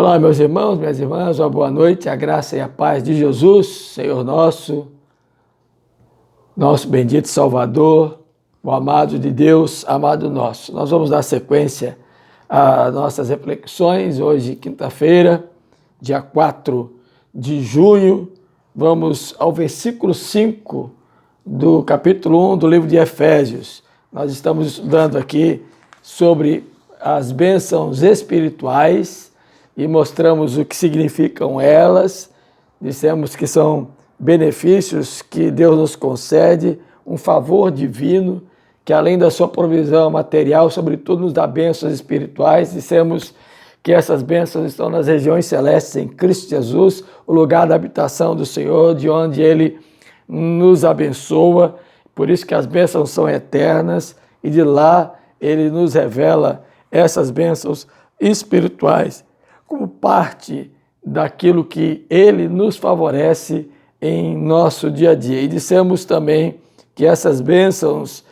Olá, meus irmãos, minhas irmãs, uma boa noite, a graça e a paz de Jesus, Senhor nosso bendito Salvador, o amado de Deus, amado nosso. Nós vamos dar sequência às nossas reflexões, hoje, quinta-feira, dia 4 de junho, vamos ao versículo 5 do capítulo 1 do livro de Efésios. Nós estamos estudando aqui sobre as bênçãos espirituais, e mostramos o que significam elas, dissemos que são benefícios que Deus nos concede, um favor divino, que além da sua provisão material, sobretudo nos dá bênçãos espirituais. Dissemos que essas bênçãos estão nas regiões celestes em Cristo Jesus, o lugar da habitação do Senhor, de onde Ele nos abençoa, por isso que as bênçãos são eternas, e de lá Ele nos revela essas bênçãos espirituais, como parte daquilo que Ele nos favorece em nosso dia a dia. E dissemos também que essas bênçãos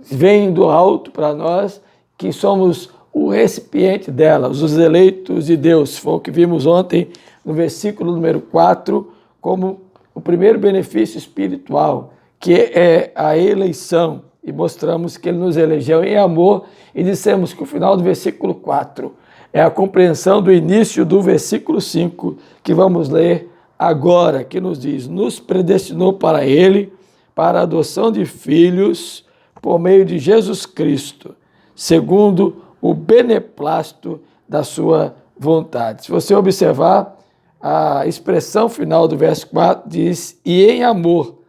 vêm do alto para nós, que somos o recipiente delas, os eleitos de Deus. Foi o que vimos ontem no versículo número 4, como o primeiro benefício espiritual, que é a eleição. E mostramos que Ele nos elegeu em amor, e dissemos que o final do versículo 4 é a compreensão do início do versículo 5, que vamos ler agora, que nos diz: nos predestinou para Ele, para a adoção de filhos, por meio de Jesus Cristo, segundo o beneplácito da sua vontade. Se você observar, a expressão final do verso 4 diz: e em amor,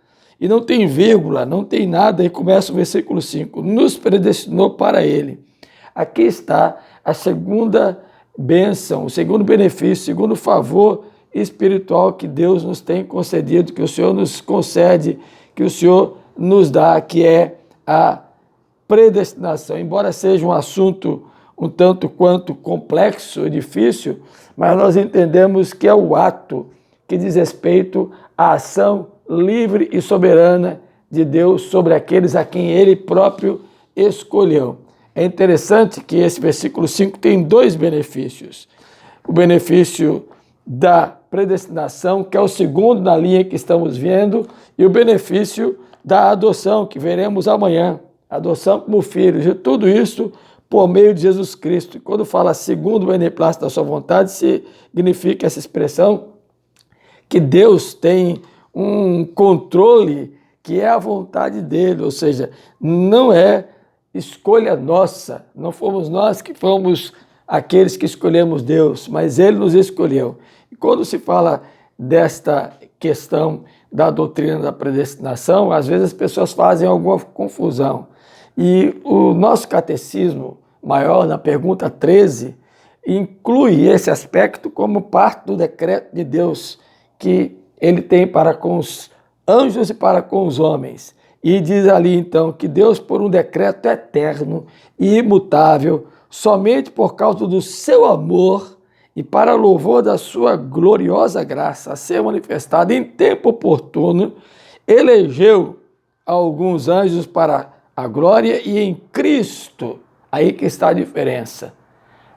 e não tem vírgula, não tem nada, e começa o versículo 5, nos predestinou para Ele. Aqui está a segunda bênção, o segundo benefício, o segundo favor espiritual que Deus nos tem concedido, que o Senhor nos concede, que o Senhor nos dá, que é a predestinação. Embora seja um assunto um tanto quanto complexo e difícil, mas nós entendemos que é o ato que diz respeito à ação livre e soberana de Deus sobre aqueles a quem Ele próprio escolheu. É interessante que esse versículo 5 tem dois benefícios. O benefício da predestinação, que é o segundo na linha que estamos vendo, e o benefício da adoção, que veremos amanhã. Adoção como filhos, e tudo isso por meio de Jesus Cristo. E quando fala segundo o beneplácito da sua vontade, significa essa expressão que Deus tem um controle que é a vontade dele, ou seja, não é escolha nossa, não fomos nós que fomos aqueles que escolhemos Deus, mas Ele nos escolheu. E quando se fala desta questão da doutrina da predestinação, às vezes as pessoas fazem alguma confusão. E o nosso catecismo maior, na pergunta 13, inclui esse aspecto como parte do decreto de Deus que Ele tem para com os anjos e para com os homens. E diz ali, então, que Deus, por um decreto eterno e imutável, somente por causa do seu amor e para louvor da sua gloriosa graça a ser manifestada em tempo oportuno, elegeu alguns anjos para a glória e em Cristo. Aí que está a diferença.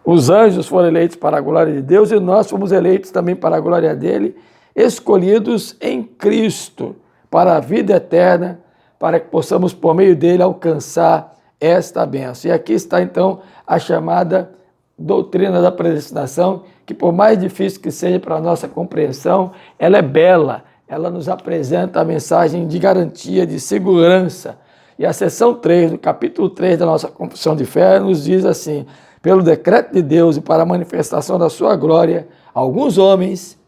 Os anjos foram eleitos para a glória de Deus e nós fomos eleitos também para a glória dele, escolhidos em Cristo para a vida eterna, para que possamos, por meio dele, alcançar esta bênção. E aqui está, então, a chamada doutrina da predestinação, que por mais difícil que seja para a nossa compreensão, ela é bela, ela nos apresenta a mensagem de garantia, de segurança. E a seção 3, do capítulo 3 da nossa Confissão de Fé, nos diz assim: pelo decreto de Deus e para a manifestação da sua glória, alguns homens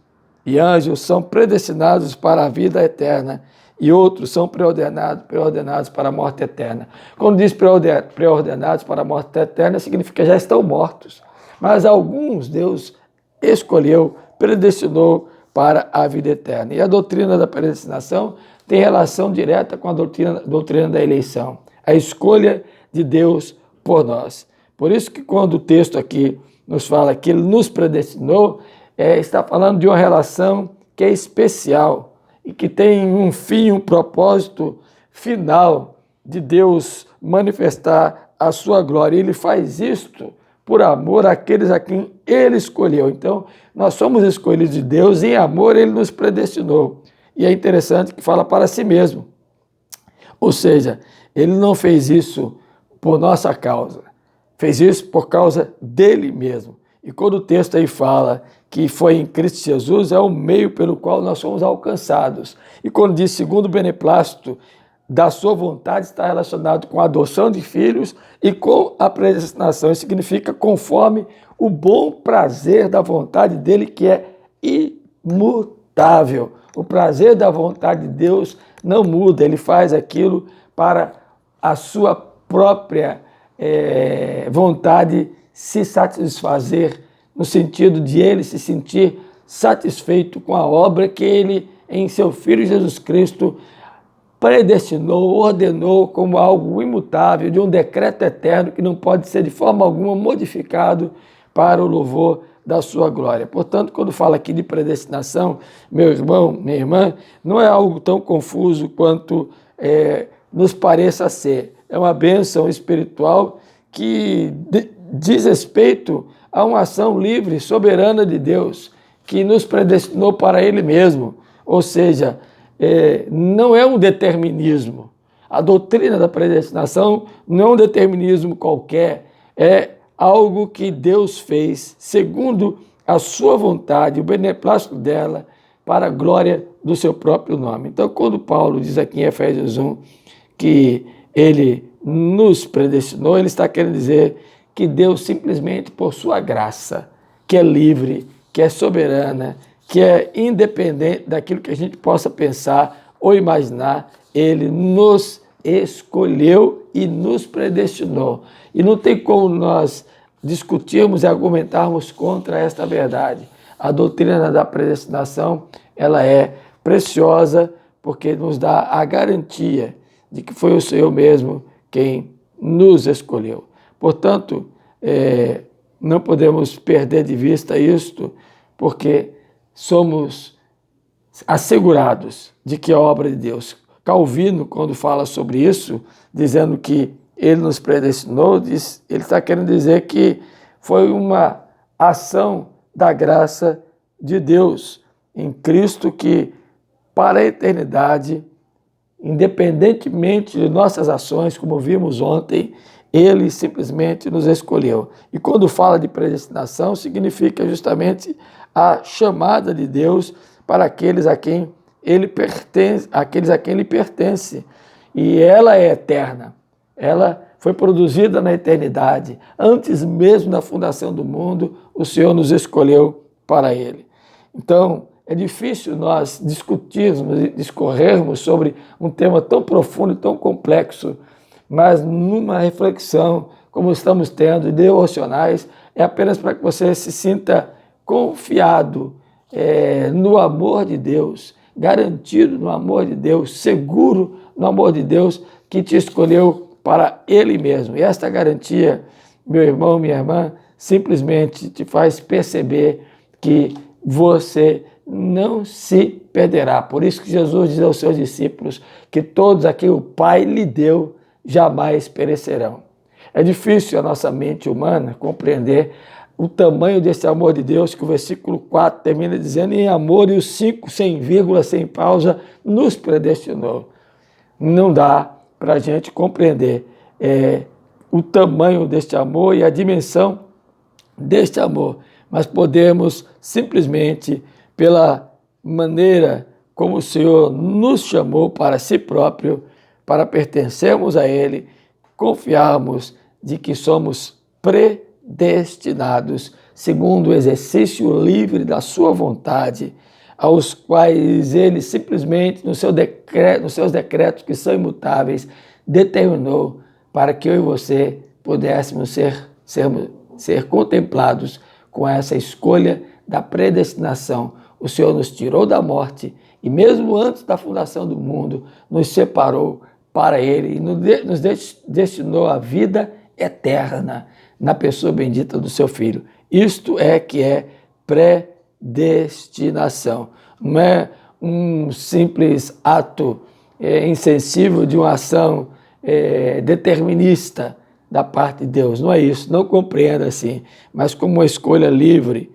e anjos são predestinados para a vida eterna, e outros são preordenados para a morte eterna. Quando diz preordenados para a morte eterna, significa que já estão mortos. Mas alguns Deus escolheu, predestinou para a vida eterna. E a doutrina da predestinação tem relação direta com a doutrina da eleição, a escolha de Deus por nós. Por isso que quando o texto aqui nos fala que Ele nos predestinou, está falando de uma relação que é especial, e que tem um fim, um propósito final de Deus manifestar a sua glória. Ele faz isto por amor àqueles a quem ele escolheu. Então, nós somos escolhidos de Deus, e em amor ele nos predestinou. E é interessante que fala para si mesmo. Ou seja, ele não fez isso por nossa causa, fez isso por causa dele mesmo. E quando o texto aí fala que foi em Cristo Jesus, é o meio pelo qual nós somos alcançados. E quando diz segundo o beneplácito da sua vontade, está relacionado com a adoção de filhos e com a predestinação. Isso significa conforme o bom prazer da vontade dele, que é imutável. O prazer da vontade de Deus não muda, ele faz aquilo para a sua própria vontade se satisfazer, no sentido de ele se sentir satisfeito com a obra que ele, em seu Filho Jesus Cristo, predestinou, ordenou como algo imutável, de um decreto eterno que não pode ser de forma alguma modificado para o louvor da sua glória. Portanto, quando fala aqui de predestinação, meu irmão, minha irmã, não é algo tão confuso quanto nos pareça ser. É uma bênção espiritual que diz respeito a uma ação livre, soberana de Deus, que nos predestinou para Ele mesmo. Ou seja, não é um determinismo. A doutrina da predestinação não é um determinismo qualquer, é algo que Deus fez segundo a sua vontade, o beneplácito dela, para a glória do seu próprio nome. Então, quando Paulo diz aqui em Efésios 1 que ele nos predestinou, ele está querendo dizer que Deus simplesmente por sua graça, que é livre, que é soberana, que é independente daquilo que a gente possa pensar ou imaginar, ele nos escolheu e nos predestinou. E não tem como nós discutirmos e argumentarmos contra esta verdade. A doutrina da predestinação, ela é preciosa porque nos dá a garantia de que foi o Senhor mesmo quem nos escolheu. Portanto, não podemos perder de vista isto, porque somos assegurados de que é obra de Deus. Calvino, quando fala sobre isso, dizendo que ele nos predestinou, ele está querendo dizer que foi uma ação da graça de Deus em Cristo que, para a eternidade, independentemente de nossas ações, como vimos ontem, ele simplesmente nos escolheu. E quando fala de predestinação, significa justamente a chamada de Deus para aqueles a quem ele pertence, E ela é eterna. Ela foi produzida na eternidade. Antes mesmo da fundação do mundo, o Senhor nos escolheu para ele. Então, é difícil nós discutirmos e discorrermos sobre um tema tão profundo e tão complexo, mas numa reflexão, como estamos tendo, devocionais, é apenas para que você se sinta confiado no amor de Deus, garantido no amor de Deus, seguro no amor de Deus, que te escolheu para Ele mesmo. E esta garantia, meu irmão, minha irmã, simplesmente te faz perceber que você não se perderá. Por isso que Jesus diz aos seus discípulos que todos a quem o Pai lhe deu jamais perecerão. É difícil a nossa mente humana compreender o tamanho desse amor de Deus, que o versículo 4 termina dizendo: em amor, e o 5, sem vírgula, sem pausa, nos predestinou. Não dá para a gente compreender o tamanho deste amor e a dimensão deste amor, mas podemos simplesmente, pela maneira como o Senhor nos chamou para si próprio, para pertencermos a Ele, confiarmos de que somos predestinados, segundo o exercício livre da sua vontade, aos quais Ele simplesmente, nos seus decretos que são imutáveis, determinou para que eu e você pudéssemos ser contemplados com essa escolha da predestinação. O Senhor nos tirou da morte e mesmo antes da fundação do mundo, nos separou para Ele e nos destinou à vida eterna na pessoa bendita do seu Filho. Isto é que é predestinação. Não é um simples ato insensível de uma ação determinista. da parte de Deus. Não é isso, não compreenda assim, mas como uma escolha livre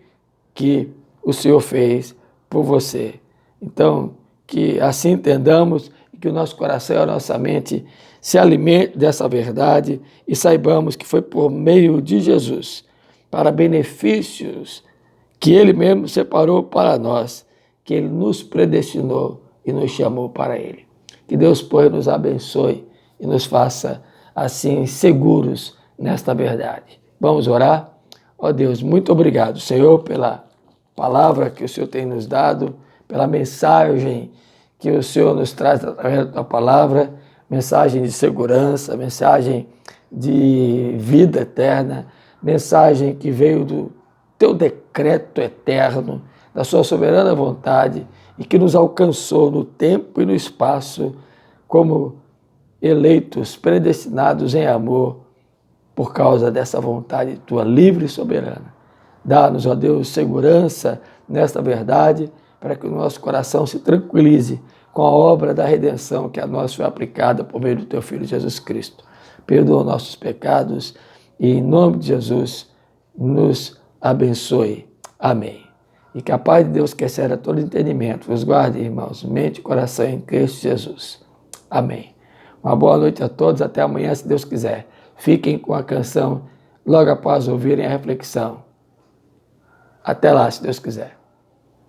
que o Senhor fez por você. Então, que assim entendamos e que o nosso coração e a nossa mente se alimente dessa verdade e saibamos que foi por meio de Jesus, para benefícios que Ele mesmo separou para nós, que Ele nos predestinou e nos chamou para Ele. Que Deus, pois, nos abençoe e nos faça assim seguros nesta verdade. Vamos orar? Ó Deus, muito obrigado, Senhor, pela palavra que o Senhor tem nos dado, pela mensagem que o Senhor nos traz através da tua palavra, mensagem de segurança, mensagem de vida eterna, mensagem que veio do teu decreto eterno, da sua soberana vontade e que nos alcançou no tempo e no espaço como eleitos, predestinados em amor por causa dessa vontade tua livre e soberana. Dá-nos, ó Deus, segurança nesta verdade, para que o nosso coração se tranquilize com a obra da redenção que a nós foi aplicada por meio do teu Filho Jesus Cristo. Perdoa nossos pecados e, em nome de Jesus, nos abençoe. Amém. E que a paz de Deus, que excede a todo entendimento, vos guarde, irmãos, mente e coração em Cristo Jesus. Amém. Uma boa noite a todos, até amanhã, se Deus quiser. Fiquem com a canção logo após ouvirem a reflexão. Até lá, se Deus quiser.